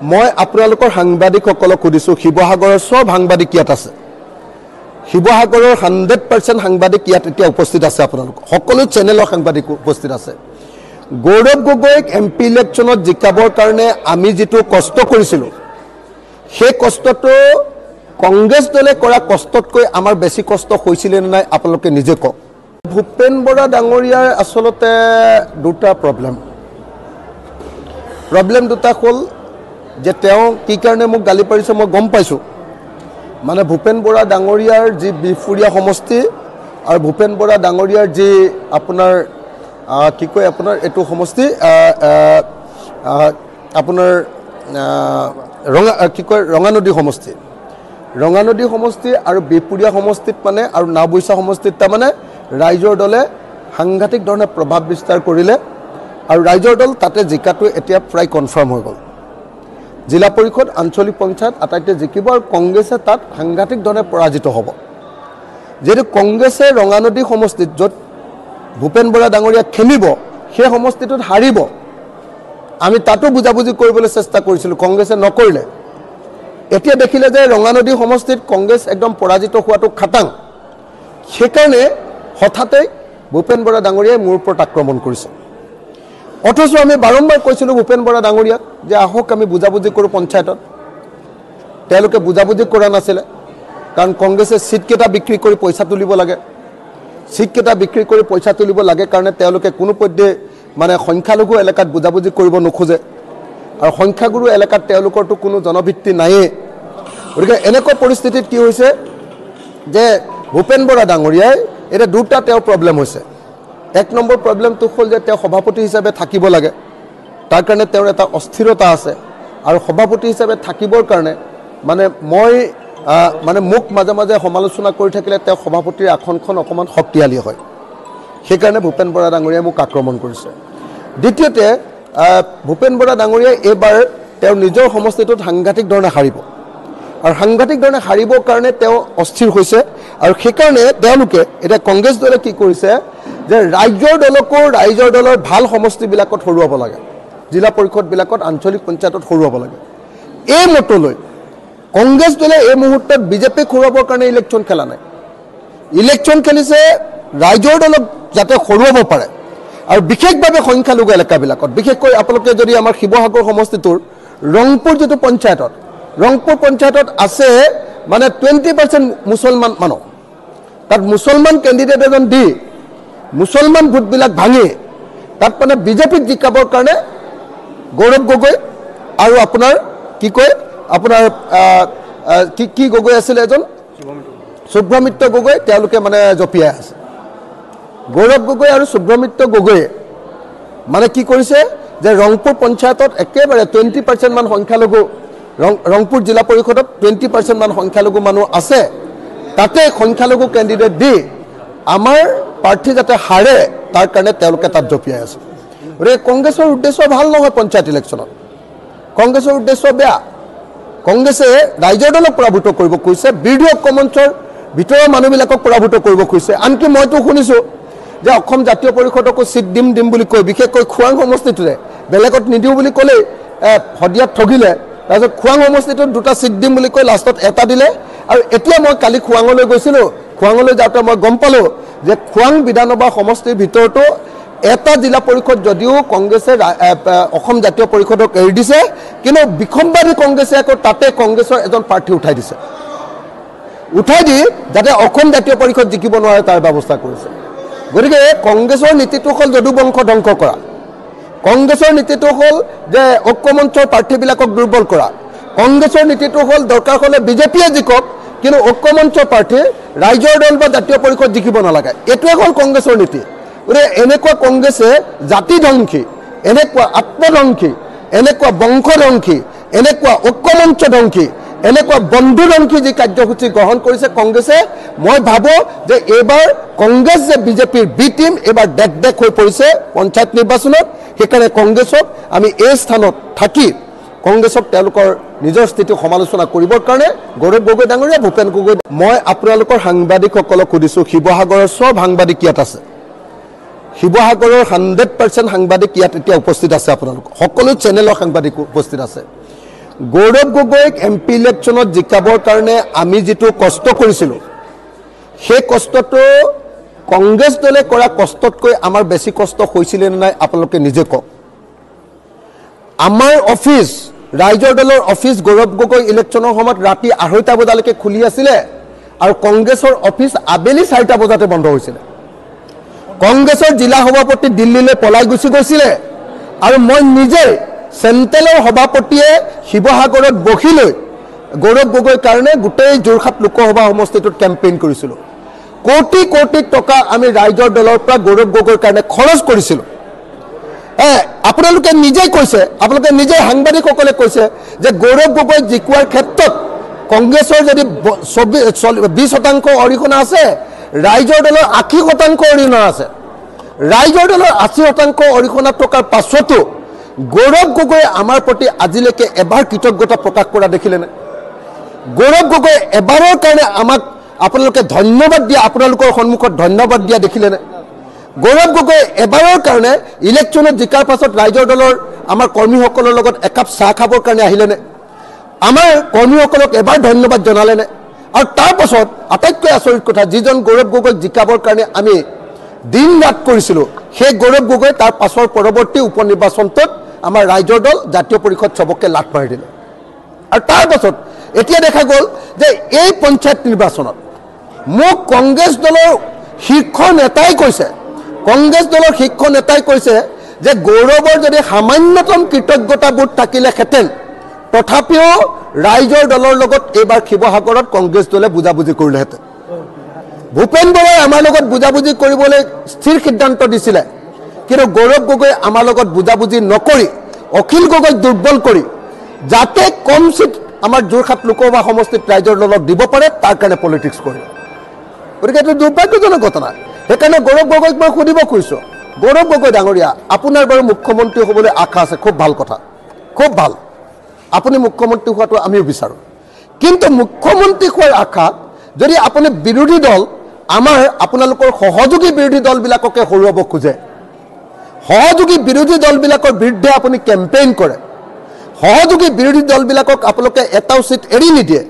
মই আপোনালোকৰ সাংবাদিকসকলক সুধিছোঁ শিৱসাগৰৰ সব সাংবাদিক ইয়াত আছে শিৱসাগৰৰ 100% সাংবাদিক ইয়াত এতিয়া উপস্থিত আছে আপোনালোক সকলো চেনেলৰ সাংবাদিক উপস্থিত আছে গৌৰৱ গগৈক এমপি ইলেকশ্যনত জিকাবৰ কাৰণে আমি যেটো কষ্ট কৰিছিলোঁ সেই কষ্টটো কংগ্ৰেছ দলে কৰা কষ্টতকৈ আমাৰ বেছি কষ্ট হৈছিল নে নাই আপোনালোকে নিজে কওক ভূপেন বৰা ডাঙৰীয়াৰ আসলতে দুটা প্ৰবলেম দুটা হ'ল যে তেওঁ কি কাৰণে মোক গালি পাৰিছে মই গম পাইছোঁ মানে ভূপেন বৰা ডাঙৰীয়াৰ যি বিফুৰিয়া সমষ্টি আৰু ভূপেন বৰা ডাঙৰীয়াৰ যি আপোনাৰ কি কয় আপোনাৰ এটো সমষ্টি আপোনাৰ ৰঙানদী সমষ্টি আৰু বিফুৰিয়া সমষ্টিত মানে আৰু নাওবৈচা সমষ্টিত তাৰ মানে ৰাইজৰ দলে সাংঘাতিক ধৰণে প্ৰভাৱ বিস্তাৰ কৰিলে আৰু ৰাইজৰ দল তাতে জিকাটো এতিয়া প্ৰায় কনফাৰ্ম হৈ গ'ল জিলা পৰিষদ আঞ্চলিক পঞ্চায়ত আটাইতে জিকিব আৰু কংগ্ৰেছে তাত সাংঘাতিক ধৰণে পৰাজিত হ'ব যেটো কংগ্ৰেছে ৰঙানদী সমষ্টিত য'ত ভূপেন বৰা ডাঙৰীয়া খেলিব সেই সমষ্টিটোত হাৰিব আমি তাতো বুজাবুজি কৰিবলৈ চেষ্টা কৰিছিলোঁ কংগ্ৰেছে নকৰিলে এতিয়া দেখিলে যে ৰঙানদী সমষ্টিত কংগ্ৰেছ একদম পৰাজিত হোৱাটো খাটাং সেইকাৰণে হঠাতে ভূপেন বৰা ডাঙৰীয়াই মোৰ ওপৰত আক্ৰমণ কৰিছে অথচ আমি বাৰম্বাৰ কৈছিলোঁ ভূপেন বৰা ডাঙৰীয়াক যে আহক আমি বুজাবুজি কৰোঁ পঞ্চায়তত তেওঁলোকে বুজাবুজি কৰা নাছিলে কাৰণ কংগ্ৰেছে সিটকেটা বিক্ৰী কৰি পইচা তুলিব লাগে সিটকেটা বিক্ৰী কৰি পইচা তুলিব লাগে কাৰণে তেওঁলোকে কোনো পধ্যে মানে সংখ্যালঘু এলেকাত বুজাবুজি কৰিব নোখোজে আৰু সংখ্যাগুৰু এলেকাত তেওঁলোকৰটো কোনো জনভিত্তি নাইয়ে গতিকে এনেকুৱা পৰিস্থিতিত কি হৈছে যে ভূপেন বৰা ডাঙৰীয়াই এটা দুটা তেওঁ প্ৰবলেম হৈছে এক নম্বৰ প্ৰবলেমটো হ'ল যে তেওঁ সভাপতি হিচাপে থাকিব লাগে তাৰ কাৰণে তেওঁৰ এটা অস্থিৰতা আছে আৰু সভাপতি হিচাপে থাকিবৰ কাৰণে মানে মই মানে মোক মাজে মাজে সমালোচনা কৰি থাকিলে তেওঁ সভাপতিৰ আসনখন অকমান শক্তিশালী হয় সেইকাৰণে ভূপেন বৰা ডাঙৰীয়াই মোক আক্ৰমণ কৰিছে দ্বিতীয়তে ভূপেন বৰা ডাঙৰীয়াই এবাৰ তেওঁ নিজৰ সমষ্টিটোত সাংঘাতিক ধৰণে হাৰিব আৰু সাংঘাতিক ধৰণে হাৰিবৰ কাৰণে তেওঁ অস্থিৰ হৈছে আৰু সেইকাৰণে তেওঁলোকে এতিয়া কংগ্ৰেছ দলে কি কৰিছে যে ৰাইজৰ দলৰ ভাল সমষ্টিবিলাকত হৰুৱাব লাগে জিলা পৰিষদবিলাকত আঞ্চলিক পঞ্চায়তত হৰুৱাব লাগে এই মতলৈ কংগ্ৰেছ দলে এই মুহূৰ্তত বিজেপিক হৰুৱাবৰ কাৰণে ইলেকশ্যন খেলা নাই ইলেকশ্যন খেলিছে ৰাইজৰ দলক যাতে হৰুৱাব পাৰে আৰু বিশেষভাৱে সংখ্যালঘু এলেকাবিলাকত বিশেষকৈ আপোনালোকে যদি আমাৰ শিৱসাগৰ সমষ্টিটোৰ ৰংপুৰ যেটো পঞ্চায়তত ৰংপুৰ পঞ্চায়তত আছে মানে 20% মুছলমান মানুহ তাত মুছলমান কেণ্ডিডেট এজন দি মুছলমান ভোটবিলাক ভাঙি তাত মানে বিজেপিক জিকাবৰ কাৰণে গৌৰৱ গগৈ আৰু আপোনাৰ কি কয় আপোনাৰ কি গগৈ আছিল এজন সুব্ৰমিত্ৰ গগৈ তেওঁলোকে মানে জপিয়াই আছে গৌৰৱ গগৈ আৰু সুব্ৰমিত্ৰ গগৈয়ে মানে কি কৰিছে যে ৰংপুৰ পঞ্চায়তত একেবাৰে 20% মান সংখ্যালঘু ৰংপুৰ জিলা পৰিষদত 20% মান সংখ্যালঘু মানুহ আছে তাতে সংখ্যালঘু কেণ্ডিডেট দি আমাৰ প্ৰাৰ্থী যাতে হাৰে তাৰ কাৰণে তেওঁলোকে তাত জপিয়াই আছে গতিকে কংগ্ৰেছৰ উদ্দেশ্য ভাল নহয় পঞ্চায়ত ইলেকশ্যনত কংগ্ৰেছৰ উদ্দেশ্য বেয়া কংগ্ৰেছে ৰাইজৰ দলক পৰাভূত কৰিব খুজিছে বিৰোধী ঐক্যমঞ্চৰ ভিতৰৰ মানুহবিলাকক পৰাভূত কৰিব খুজিছে আনকি মইতো শুনিছোঁ যে অসম জাতীয় পৰিষদকো চিট দিম বুলি কৈ বিশেষকৈ খুৱাং সমষ্টিটোৰে বেলেগত নিদিওঁ বুলি ক'লেই হদিয়াত ঠগিলে তাৰপিছত খুৱাং সমষ্টিটোত দুটা চিট দিম বুলি কৈ লাষ্টত এটা দিলে আৰু এতিয়া মই কালি খুৱাঙলৈ গৈছিলোঁ খুৱাঙলৈ যাওঁতে মই গম পালোঁ যে খুৱাং বিধানসভা সমষ্টিৰ ভিতৰতো এটা জিলা পৰিষদ যদিও কংগ্ৰেছে অসম জাতীয় পৰিষদক এৰি দিছে কিন্তু বিসম্বাদী কংগ্ৰেছে আকৌ তাতে কংগ্ৰেছৰ এজন প্ৰাৰ্থী উঠাই দি যাতে অসম জাতীয় পৰিষদ জিকিব নোৱাৰে তাৰ ব্যৱস্থা কৰিছে গতিকে কংগ্ৰেছৰ নীতিটো হ'ল যদুবংশ ধ্বংস কৰা কংগ্ৰেছৰ নীতিটো হ'ল যে ঐক্যমঞ্চৰ প্ৰাৰ্থীবিলাকক দুৰ্বল কৰা কংগ্ৰেছৰ নীতিটো হ'ল দৰকাৰ হ'লে বিজেপিয়ে জিকক কিন্তু ঐক্যমঞ্চৰ প্ৰাৰ্থী ৰাইজৰ দল বা জাতীয় পৰিষদ জিকিব নালাগে এইটোৱে হ'ল কংগ্ৰেছৰ নীতি গতিকে এনেকুৱা কংগ্ৰেছে জাতিধ্বংসী এনেকুৱা আত্মধ্বংসী এনেকুৱা বংশধ্বংসী এনেকুৱা ঐক্যমঞ্চ ধ্বংসী এনেকুৱা বন্ধুধ্বংসী যি কাৰ্যসূচী গ্ৰহণ কৰিছে কংগ্ৰেছে মই ভাবোঁ যে এইবাৰ কংগ্ৰেছ যে বিজেপিৰ বি টিম এইবাৰ ডেক হৈ পৰিছে পঞ্চায়ত নিৰ্বাচনত সেইকাৰণে কংগ্ৰেছক আমি এই স্থানত থাকি কংগ্ৰেছক তেওঁলোকৰ নিজৰ স্থিতি সমালোচনা কৰিবৰ কাৰণে গৌৰৱ গগৈ ডাঙৰীয়া ভূপেন গগৈ মই আপোনালোকৰ সাংবাদিকসকলক সুধিছোঁ শিৱসাগৰৰ সব সাংবাদিক ইয়াত আছে শিৱসাগৰৰ 100% সাংবাদিক ইয়াত এতিয়া উপস্থিত আছে আপোনালোক সকলো চেনেলৰ সাংবাদিক উপস্থিত আছে গৌৰৱ গগৈক MP ইলেকশ্যনত জিকাবৰ কাৰণে আমি যেটো কষ্ট কৰিছিলো সেই কষ্টটো কংগ্ৰেছ দলে কৰা কষ্টতকৈ আমাৰ বেছি কষ্ট হৈছিল নে নাই আপোনালোকে নিজে কওক আমাৰ অফিস ৰাইজৰ দলৰ অফিস গৌৰৱ গগৈ ইলেকশ্যনৰ সময়ত ৰাতি 2:30 বজালৈকে খুলি আছিল আৰু কংগ্ৰেছৰ অফিস আবেলি 4টা বজাতে বন্ধ হৈছিল কংগ্ৰেছৰ জিলা সভাপতি দিল্লীলৈ পলাই গৈছিল আৰু মই নিজে চেণ্ট্ৰেলৰ সভাপতিয়ে শিৱসাগৰত বহি লৈ গৌৰৱ গগৈৰ কাৰণে গোটেই যোৰহাট লোকসভা সমষ্টিটোত কেম্পেইন কৰিছিল কোটি কোটি টকা আমি ৰাইজৰ দলৰ পৰা গৌৰৱ গগৈৰ কাৰণে খৰচ কৰিছিল আপোনালোকে নিজেই কৈছে আপোনালোকে নিজে সাংবাদিকসকলে কৈছে যে গৌৰৱ গগৈ জিকুৱাৰ ক্ষেত্ৰত কংগ্ৰেছৰ যদি 20% অৰিহণা আছে ৰাইজৰ দলৰ 80% অৰিহণা আছে ৰাইজৰ দলৰ 80% অৰিহণা থকাৰ পাছতো গৌৰৱ গগৈ আমাৰ প্ৰতি আজিলৈকে এবাৰ কৃতজ্ঞতা প্ৰকাশ কৰা দেখিলে নে গৌৰৱ গগৈ এবাৰৰ কাৰণে আমাক আপোনালোকে ধন্যবাদ দিয়া আপোনালোকৰ সন্মুখত ধন্যবাদ দিয়া দেখিলে নে গৌৰৱ গগৈ এবাৰৰ কাৰণে ইলেকশ্যনত জিকাৰ পাছত ৰাইজৰ দলৰ আমাৰ কৰ্মীসকলৰ লগত একাপ চাহ খাবৰ কাৰণে আহিলে নে আমাৰ কৰ্মীসকলক এবাৰ ধন্যবাদ জনালে নে আৰু তাৰ পাছত আটাইতকৈ আচৰিত কথা যিজন গৌৰৱ গগৈক জিকাবৰ কাৰণে আমি দিন ৰাত কৰিছিলো সেই গৌৰৱ গগৈ তাৰ পাছৰ পৰৱৰ্তী উপনিৰ্বাচনটোত আমাৰ ৰাইজৰ দল জাতীয় পৰিষদ সবকে লাট মাৰি দিলে আৰু তাৰ পাছত এতিয়া দেখা গ'ল যে এই পঞ্চায়ত নিৰ্বাচনত মোক কংগ্ৰেছ দলৰ শীৰ্ষ নেতাই কৈছে যে গৌৰৱৰ যদি সামান্যতম কৃতজ্ঞতাবোধ থাকিলেহেঁতেন তথাপিও ৰাইজৰ দলৰ লগত এইবাৰ শিৱসাগৰত কংগ্ৰেছ দলে বুজাবুজি কৰিলেহেঁতেন ভূপেন বৰাই আমাৰ লগত বুজাবুজি কৰিবলৈ স্থিৰ সিদ্ধান্ত দিছিলে কিন্তু গৌৰৱ গগৈ আমাৰ লগত বুজাবুজি নকৰি অখিল গগৈক দুৰ্বল কৰি যাতে কম সিট আমাৰ যোৰহাট লোকসভা সমষ্টিত ৰাইজৰ দলক দিব পাৰে তাৰ কাৰণে পলিটিক্স কৰে গতিকে এইটো দুৰ্ভাগ্যজনক ঘটনা সেইকাৰণে গৌৰৱ গগৈক মই সুধিব খুজিছো গৌৰৱ গগৈ ডাঙৰীয়া আপোনাৰ বাৰু মুখ্যমন্ত্ৰী হ'বলৈ আশা আছে খুব ভাল কথা খুব ভাল আপুনি মুখ্যমন্ত্ৰী হোৱাটো আমিও বিচাৰো কিন্তু মুখ্যমন্ত্ৰী হোৱাৰ আশা যদি আপুনি বিৰোধী দল আমাৰ আপোনালোকৰ সহযোগী বিৰোধী দলবিলাককে হৰুৱাব খোজে সহযোগী বিৰোধী দলবিলাকৰ বিৰুদ্ধে আপুনি কেম্পেইন কৰে সহযোগী বিৰোধী দলবিলাকক আপোনালোকে এটাও সিট এৰি নিদিয়ে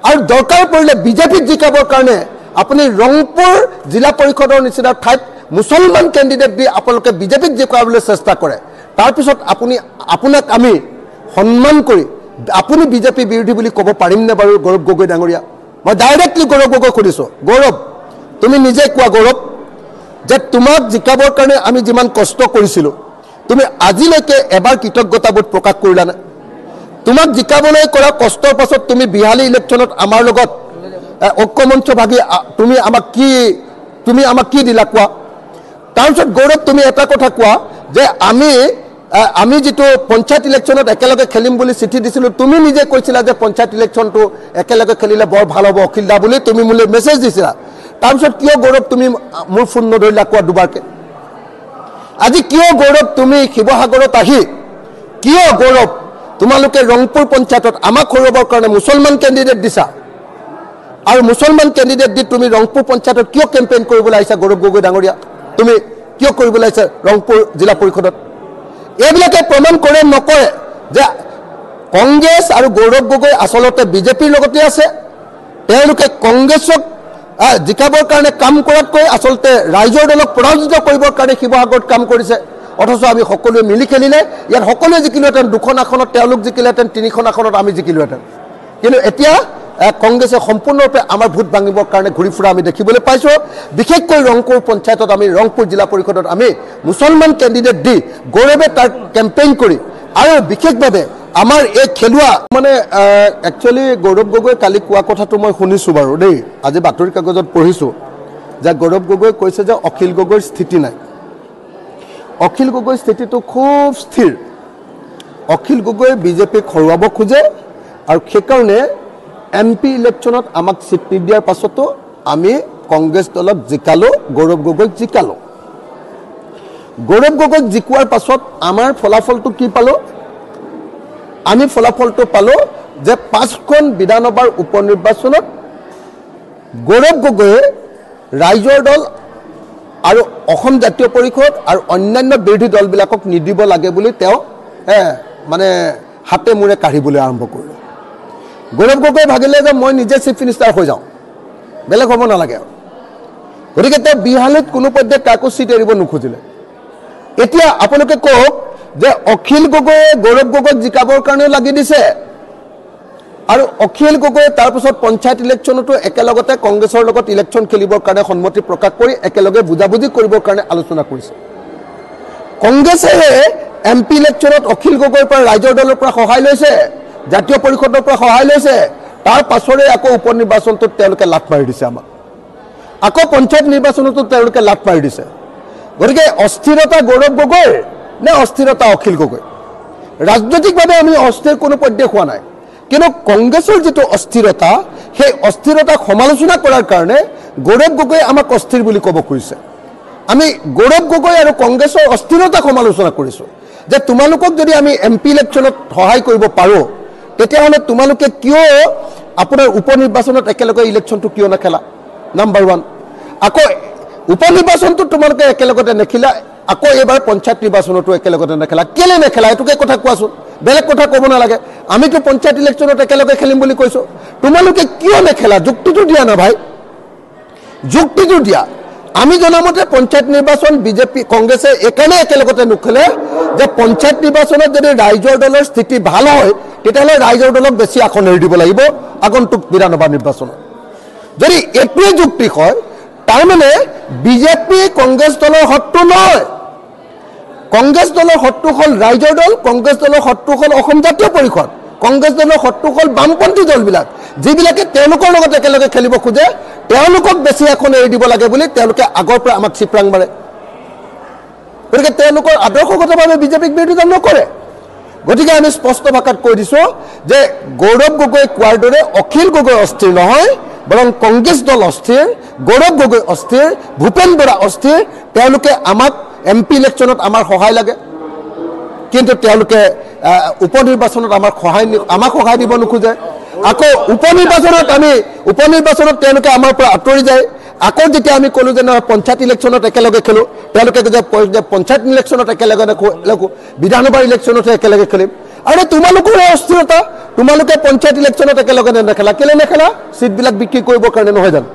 আৰু দৰকাৰ পৰিলে বিজেপিক জিকাবৰ কাৰণে আপুনি ৰংপুৰ জিলা পৰিষদৰ নিচিনা ঠাইত মুছলমান কেণ্ডিডেট দি আপোনালোকে বিজেপিক জিকাবলৈ চেষ্টা কৰে তাৰপিছত আপোনাক আমি সন্মান কৰি আপুনি বিজেপি বিৰোধী বুলি ক'ব পাৰিমনে বাৰু গৌৰৱ গগৈ ডাঙৰীয়া মই ডাইৰেক্টলি গৌৰৱ গগৈ সুধিছোঁ গৌৰৱ তুমি নিজে কোৱা গৌৰৱ যে তোমাক জিকাবৰ কাৰণে আমি যিমান কষ্ট কৰিছিলোঁ তুমি আজিলৈকে এবাৰ কৃতজ্ঞতাবোধ প্ৰকাশ কৰিলা নে তোমাক জিকাবলৈ কৰা কষ্টৰ পাছত তুমি বিহালী ইলেকশ্যনত আমাৰ লগত ঐক্যমঞ্চ ভাগি তুমি আমাক কি দিলা কোৱা তাৰপিছত গৌৰৱ তুমি এটা কথা কোৱা যে আমি যেটো পঞ্চায়ত ইলেকশ্যনত একেলগে খেলিম বুলি চিঠি দিছিলোঁ তুমি নিজে কৈছিলা যে পঞ্চায়ত ইলেকশ্যনটো একেলগে খেলিলে বৰ ভাল হ'ব অখিল দা বুলি তুমি মোলৈ মেছেজ দিছিলা তাৰপিছত কিয় গৌৰৱ তুমি মোৰ ফোন নধৰিলা কোৱা দুবাৰকে আজি কিয় গৌৰৱ তুমি শিৱসাগৰত আহি কিয় গৌৰৱ তোমালোকে ৰংপুৰ পঞ্চায়তত আমাক হৰুৱাবৰ কাৰণে মুছলমান কেণ্ডিডেট দিছা আৰু মুছলমান কেণ্ডিডেট দি তুমি ৰংপুৰ পঞ্চায়তত কিয় কেম্পেইন কৰিবলৈ আহিছা গৌৰৱ গগৈ ডাঙৰীয়া তুমি কিয় কৰিবলৈ আহিছা ৰংপুৰ জিলা পৰিষদত এইবিলাকে প্ৰমাণ কৰে নকৰে যে কংগ্ৰেছ আৰু গৌৰৱ গগৈ আসলতে বিজেপিৰ লগতে আছে তেওঁলোকে কংগ্ৰেছক জিকাবৰ কাৰণে কাম কৰাতকৈ আসলতে ৰাইজৰ দলক পৰাজিত কৰিবৰ কাৰণে শিৱসাগৰত কাম কৰিছে অথচ আমি সকলোৱে মিলি খেলিলে ইয়াত সকলোৱে জিকিলোহেঁতেন 2খন আসনত তেওঁলোক জিকিলেহেঁতেন 3খন আসনত আমি জিকিলোহেঁতেন কিন্তু এতিয়া কংগ্ৰেছে সম্পূৰ্ণৰূপে আমাৰ ভোট ভাঙিবৰ কাৰণে ঘূৰি ফুৰা আমি দেখিবলৈ পাইছোঁ বিশেষকৈ ৰংপুৰ পঞ্চায়তত আমি ৰংপুৰ জিলা পৰিষদত আমি মুছলমান কেণ্ডিডেট দি গৌৰৱে তাৰ কেম্পেইন কৰি আৰু বিশেষভাৱে আমাৰ এই খেলুৱা মানে একচুৱেলি গৌৰৱ গগৈ কালি কোৱা কথাটো মই শুনিছোঁ বাৰু দেই আজি বাতৰি কাগজত পঢ়িছোঁ যে গৌৰৱ গগৈ কৈছে যে অখিল গগৈৰ স্থিতি নাই অখিল গগৈৰ স্থিতিটো খুব স্থিৰ অখিল গগৈ বিজেপিক হৰুৱাব খোজে আৰু সেইকাৰণে MP ইলেকশ্যনত আমাক সিট নিদিয়াৰ পাছতো আমি কংগ্ৰেছ দলক জিকালোঁ গৌৰৱ গগৈক জিকালোঁ গৌৰৱ গগৈক জিকোৱাৰ পাছত আমাৰ ফলাফলটো কি পালোঁ আমি ফলাফলটো পালোঁ যে 5খন বিধানসভাৰ উপনিৰ্বাচনত গৌৰৱ গগৈয়ে ৰাইজৰ দল আৰু অসম জাতীয় পৰিষদ আৰু অন্যান্য বিৰোধী দলবিলাকক নিদিব লাগে বুলি তেওঁ মানে হাতে মূৰে কাঢ়িবলৈ আৰম্ভ কৰিলে গৌৰৱ গগৈ ভাবিলে যে মই নিজে চিফ মিনিষ্টাৰ হৈ যাওঁ বেলেগ হ'ব নালাগে আৰু গতিকে তেওঁ বিহালীত কোনো পৰ্যায়ত কাকো চিট এৰিব নোখোজিলে এতিয়া আপোনালোকে কওক যে অখিল গগৈয়ে গৌৰৱ গগৈক জিকাবৰ কাৰণে লাগি দিছে আৰু অখিল গগৈয়ে তাৰপিছত পঞ্চায়ত ইলেকশ্যনতো একেলগতে কংগ্ৰেছৰ লগত ইলেকশ্যন খেলিবৰ কাৰণে সন্মতি প্ৰকাশ কৰি একেলগে বুজাবুজি কৰিবৰ কাৰণে আলোচনা কৰিছে কংগ্ৰেছে এমপি ইলেকশ্যনত অখিল গগৈৰ পৰা ৰাইজৰ দলৰ পৰা সহায় লৈছে জাতীয় পৰিষদৰ পৰা সহায় লৈছে তাৰ পাছৰে আকৌ উপ নিৰ্বাচনটোত তেওঁলোকে লাট মাৰি দিছে আমাক আকৌ পঞ্চায়ত নিৰ্বাচনতো তেওঁলোকে লাট মাৰি দিছে গতিকে অস্থিৰতা গৌৰৱ গগৈৰ নে অস্থিৰতা অখিল গগৈ ৰাজনৈতিকভাৱে আমি অস্থিৰ কোনো পৰ্যায় হোৱা নাই কিন্তু কংগ্ৰেছৰ যিটো অস্থিৰতা সেই অস্থিৰতাক সমালোচনা কৰাৰ কাৰণে গৌৰৱ গগৈ আমাক অস্থিৰ বুলি ক'ব খুজিছে আমি গৌৰৱ গগৈ আৰু কংগ্ৰেছৰ অস্থিৰতাক সমালোচনা কৰিছোঁ যে তোমালোকক যদি আমি এমপি ইলেকশ্যনত সহায় কৰিব পাৰোঁ তেতিয়াহ'লে তোমালোকে কিয় আপোনাৰ উপ নিৰ্বাচনত একেলগে ইলেকশ্যনটো কিয় নেখেলা নাম্বাৰ 1 আকৌ উপ নিৰ্বাচনটো তোমালোকে একেলগতে নেখেলা আকৌ এবাৰ পঞ্চায়ত নিৰ্বাচনতো একেলগতে নেখেলা কেলে নেখেলা এটোকে কথা কোৱাচোন বেলেগ কথা ক'ব নালাগে আমিতো পঞ্চায়ত ইলেকশ্যনত একেলগে খেলিম বুলি কৈছোঁ তোমালোকে কিয় নেখেলা যুক্তিটো দিয়া না ভাই যুক্তিটো দিয়া আমি জনামতে পঞ্চায়ত নিৰ্বাচন বিজেপি কংগ্ৰেছে একাৰণে একেলগতে নেখেলে যে পঞ্চায়ত নিৰ্বাচনত যদি ৰাইজৰ দলৰ স্থিতি ভাল হয় তেতিয়াহ'লে ৰাইজৰ দলক বেছি আসন এৰি দিব লাগিব আগন্তুক বিধানসভা নিৰ্বাচনত যদি এইটোৱে যুক্তি হয় তাৰমানে বিজেপি কংগ্ৰেছ দলৰ শত্ৰু নহয় কংগ্ৰেছ দলৰ শত্ৰু হ'ল ৰাইজৰ দল কংগ্ৰেছ দলৰ শত্ৰু হ'ল অসম জাতীয় পৰিষদ কংগ্ৰেছ দলৰ শত্ৰু হ'ল বামপন্থী দলবিলাক যিবিলাকে তেওঁলোকৰ লগত একেলগে খেলিব খোজে তেওঁলোকক বেছি এখন এৰি দিব লাগে বুলি তেওঁলোকে আগৰ পৰা আমাক চিপৰাং মাৰে গতিকে তেওঁলোকৰ আদৰ্শগতভাৱে বিজেপিক বিৰোধিতা নকৰে গতিকে আমি স্পষ্ট ভাষাত কৈ দিছোঁ যে গৌৰৱ গগৈ কোৱাৰ দৰে অখিল গগৈ অস্থিৰ নহয় বৰং কংগ্ৰেছ দল অস্থিৰ গৌৰৱ গগৈ অস্থিৰ ভূপেন বৰা অস্থিৰ তেওঁলোকে আমাক এমপি ইলেকশ্যনত আমাৰ সহায় লাগে কিন্তু তেওঁলোকে উপ নিৰ্বাচনত আমাক সহায় দিব নোখোজে আকৌ উপ নিৰ্বাচনত তেওঁলোকে আমাৰ পৰা আঁতৰি যায় আকৌ যেতিয়া আমি ক'লোঁ যে নহয় পঞ্চায়ত ইলেকশ্যনত একেলগে খেলোঁ তেওঁলোকে যে পঞ্চায়ত ইলেকশ্যনত একেলগে নেখেলোঁ বিধানসভাৰ ইলেকশ্যনতহে একেলগে খেলিম আৰু তোমালোকৰ অস্থিৰতা তোমালোকে পঞ্চায়ত ইলেকশ্যনত একেলগে নেখেলা কেলে নেখেলা চিটবিলাক বিক্ৰী কৰিবৰ কাৰণে নহয় জানো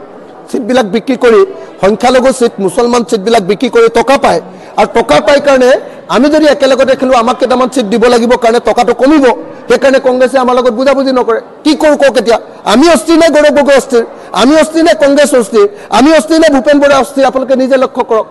চিটবিলাক বিক্ৰী কৰি সংখ্যালঘু চিট মুছলমান চিটবিলাক বিক্ৰী কৰি টকা পায় আৰু টকা পাই কাৰণে আমি যদি একেলগতে খেলোঁ আমাক কেইটামান চিট দিব লাগিব কাৰণে টকাটো কমিব সেইকাৰণে কংগ্ৰেছে আমাৰ লগত বুজাবুজি নকৰে কি কৰোঁ কওক এতিয়া আমি অস্থিৰ নে গৌৰৱ গগৈ অস্থিৰ আমি অস্থিৰ নে কংগ্ৰেছ অস্থিৰ আমি অস্থিৰ নে ভূপেন বৰা অস্থিৰ আপোনালোকে নিজে লক্ষ্য কৰক